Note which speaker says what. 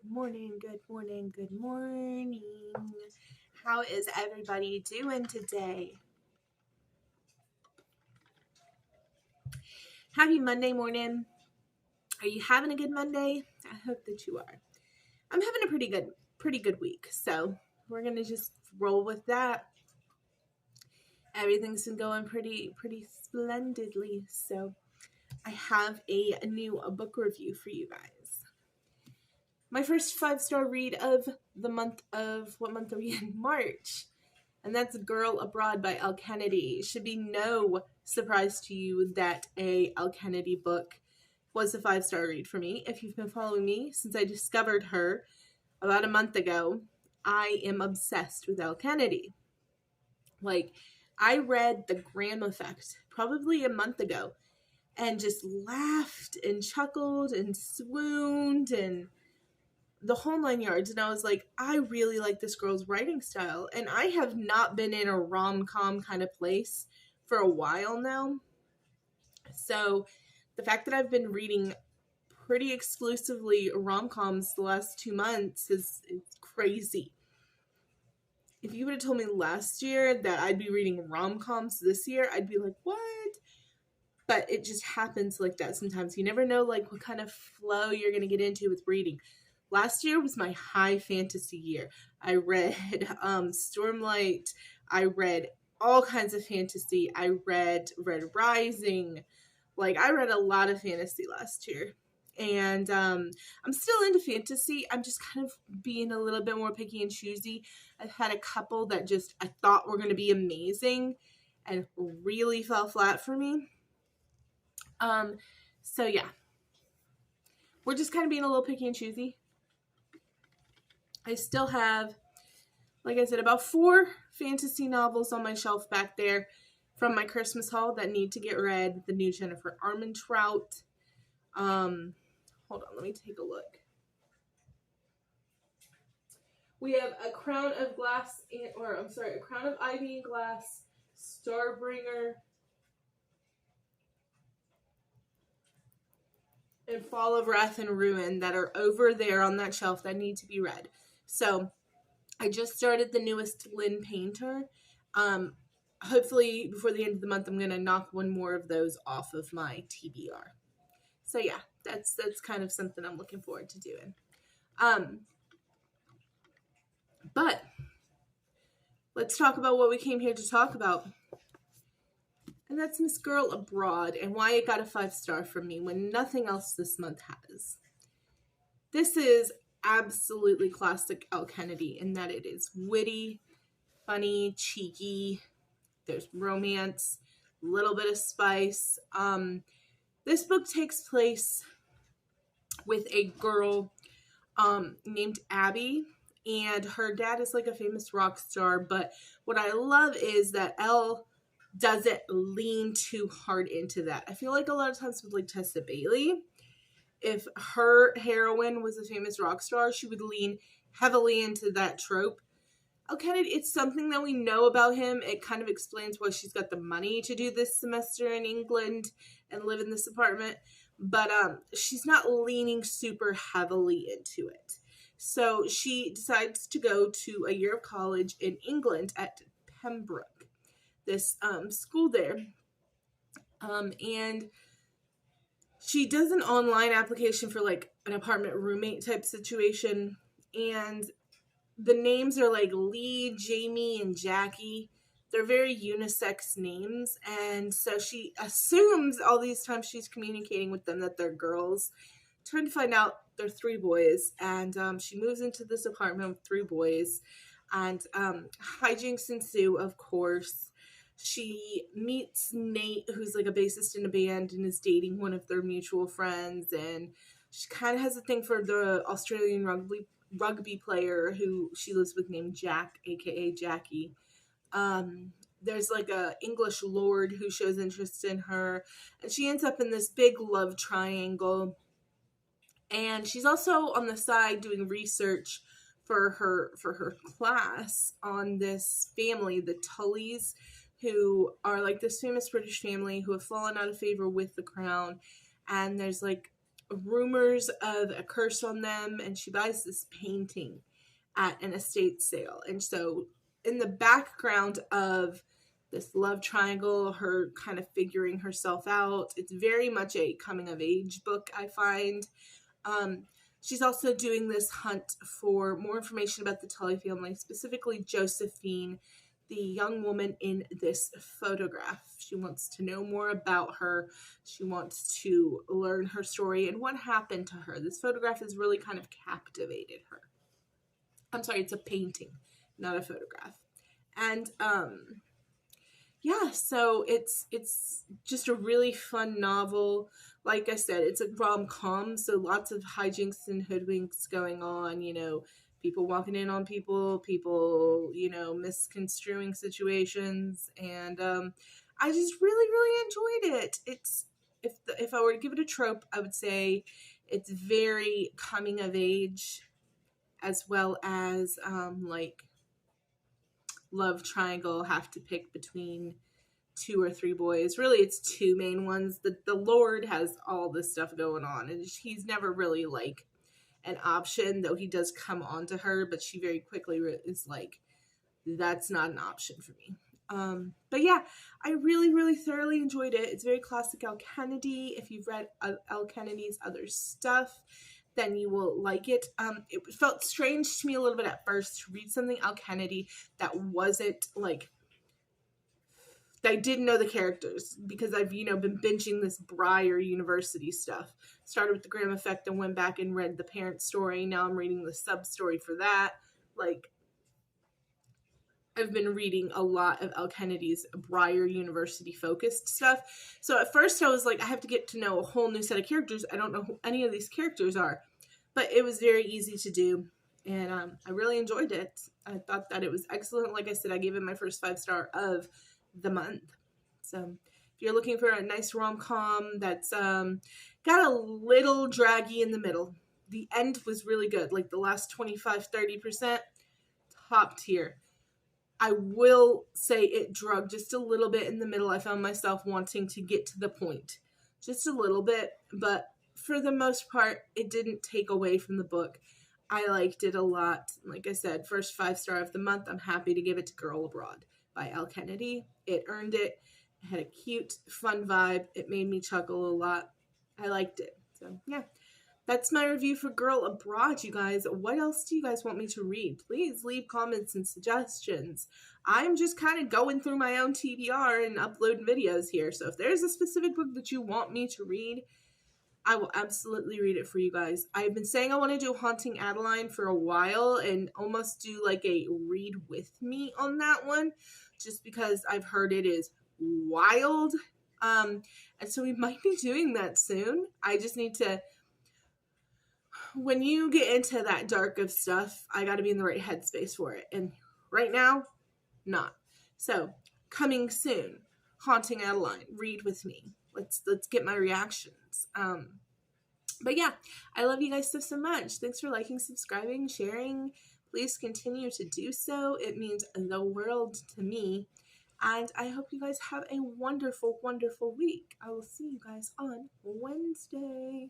Speaker 1: morning, good morning, good morning. How is everybody doing today? Happy Monday morning. Are you having a good Monday? I hope that you are. I'm having a pretty good week. So we're gonna just roll with that. Everything's been going pretty splendidly. So I have a new book review for you guys. My first 5-star read of the month of, what month are we in? March. And that's Girl Abroad by Elle Kennedy. It should be no surprise to you that a Elle Kennedy book was a 5-star read for me. If you've been following me since I discovered her about a month ago, I am obsessed with Elle Kennedy. Like, I read The Graham Effect probably a month ago and just laughed and chuckled and swooned and the whole 9 yards, and I was like, I really like this girl's writing style, and I have not been in a rom-com kind of place for a while now, so the fact that I've been reading pretty exclusively rom-coms the last 2 months is crazy. If you would have told me last year that I'd be reading rom-coms this year, I'd be like, what? But it just happens like that sometimes. You never know like what kind of flow you're going to get into with reading. Last year was my high fantasy year. I read Stormlight. I read all kinds of fantasy. I read Red Rising. Like, I read a lot of fantasy last year. And I'm still into fantasy. I'm just kind of being a little bit more picky and choosy. I've had a couple that just I thought were going to be amazing and really fell flat for me. So yeah. We're just kind of being a little picky and choosy. I still have, like I said, about 4 fantasy novels on my shelf back there from my Christmas haul that need to get read. The new Jennifer Armentrout. Hold on, let me take a look. We have A Crown of Ivy and Glass, Starbringer, and Fall of Wrath and Ruin that are over there on that shelf that need to be read. So I just started the newest Lynn Painter. Hopefully before the end of the month, I'm going to knock one more of those off of my TBR. So yeah, that's kind of something I'm looking forward to doing. But let's talk about what we came here to talk about. And that's Miss Girl Abroad and why it got a 5-star from me when nothing else this month has. This is absolutely classic Elle Kennedy in that it is witty, funny, cheeky. There's romance, a little bit of spice. This book takes place with a girl named Abby, and her dad is like a famous rock star. But what I love is that Elle doesn't lean too hard into that. I feel like a lot of times with like Tessa Bailey, if her heroine was a famous rock star, she would lean heavily into that trope. Elle Kennedy, it's something that we know about him. It kind of explains why she's got the money to do this semester in England and live in this apartment. But she's not leaning super heavily into it. So she decides to go to a year of college in England at Pembroke, this school there. And she does an online application for like an apartment roommate type situation, and the names are like Lee, Jamie, and Jackie. They're very unisex names, and so she assumes all these times she's communicating with them that they're girls. Trying to find out they're 3 boys, and she moves into this apartment with 3 boys, and hijinks ensue, of course. She meets Nate, who's like a bassist in a band and is dating one of their mutual friends, and she kind of has a thing for the Australian rugby player who she lives with named Jack, aka Jackie. There's like a English lord who shows interest in her, and she ends up in this big love triangle. And she's also on the side doing research for her class on this family, the Tullys, who are like this famous British family who have fallen out of favor with the crown. And there's like rumors of a curse on them, and she buys this painting at an estate sale. And so in the background of this love triangle, her kind of figuring herself out, it's very much a coming of age book, I find. She's also doing this hunt for more information about the Tully family, specifically Josephine, the young woman in this photograph. She wants to know more about her. She wants to learn her story and what happened to her. This photograph has really kind of captivated her. I'm sorry, it's a painting, not a photograph. And yeah, so it's just a really fun novel. Like I said, it's a rom-com, so lots of hijinks and hoodwinks going on, you know, people walking in on people, you know, misconstruing situations, and I just really enjoyed it. It's if I were to give it a trope, I would say it's very coming of age, as well as like love triangle, have to pick between 2 or 3 boys. Really, it's 2 main ones. The Lord has all this stuff going on, and he's never really like an option, though he does come on to her, but she very quickly is like, that's not an option for me. But yeah, I really thoroughly enjoyed it. It's very classic Elle Kennedy. If you've read Elle Kennedy's other stuff, then you will like it. It felt strange to me a little bit at first to read something Elle Kennedy that wasn't like, I didn't know the characters, because I've, you know, been binging this Briar University stuff. Started with the Graham Effect and went back and read the parent story. Now I'm reading the sub story for that. Like, I've been reading a lot of Elle Kennedy's Briar University focused stuff. So at first I was like, I have to get to know a whole new set of characters. I don't know who any of these characters are. But it was very easy to do. And I really enjoyed it. I thought that it was excellent. Like I said, I gave it my first 5-star of the month. So if you're looking for a nice rom-com that's got a little draggy in the middle, the end was really good. Like the last 25-30%, top tier. I will say it drug just a little bit in the middle. I found myself wanting to get to the point just a little bit, but for the most part, it didn't take away from the book. I liked it a lot. Like I said, first 5-star of the month. I'm happy to give it to Girl Abroad by Elle Kennedy. It earned it. It had a cute, fun vibe. It made me chuckle a lot. I liked it. So, yeah. That's my review for Girl Abroad, you guys. What else do you guys want me to read? Please leave comments and suggestions. I'm just kind of going through my own TBR and uploading videos here. So if there's a specific book that you want me to read, I will absolutely read it for you guys. I've been saying I want to do Haunting Adeline for a while and almost do like a read with me on that one, just because I've heard it is wild. And so we might be doing that soon. I just need to, when you get into that dark of stuff, I got to be in the right headspace for it. And right now, not. So coming soon, Haunting Adeline, read with me. Let's get my reactions. But yeah, I love you guys so much. Thanks for liking, subscribing, sharing. Please continue to do so. It means the world to me. And I hope you guys have a wonderful week. I will see you guys on Wednesday.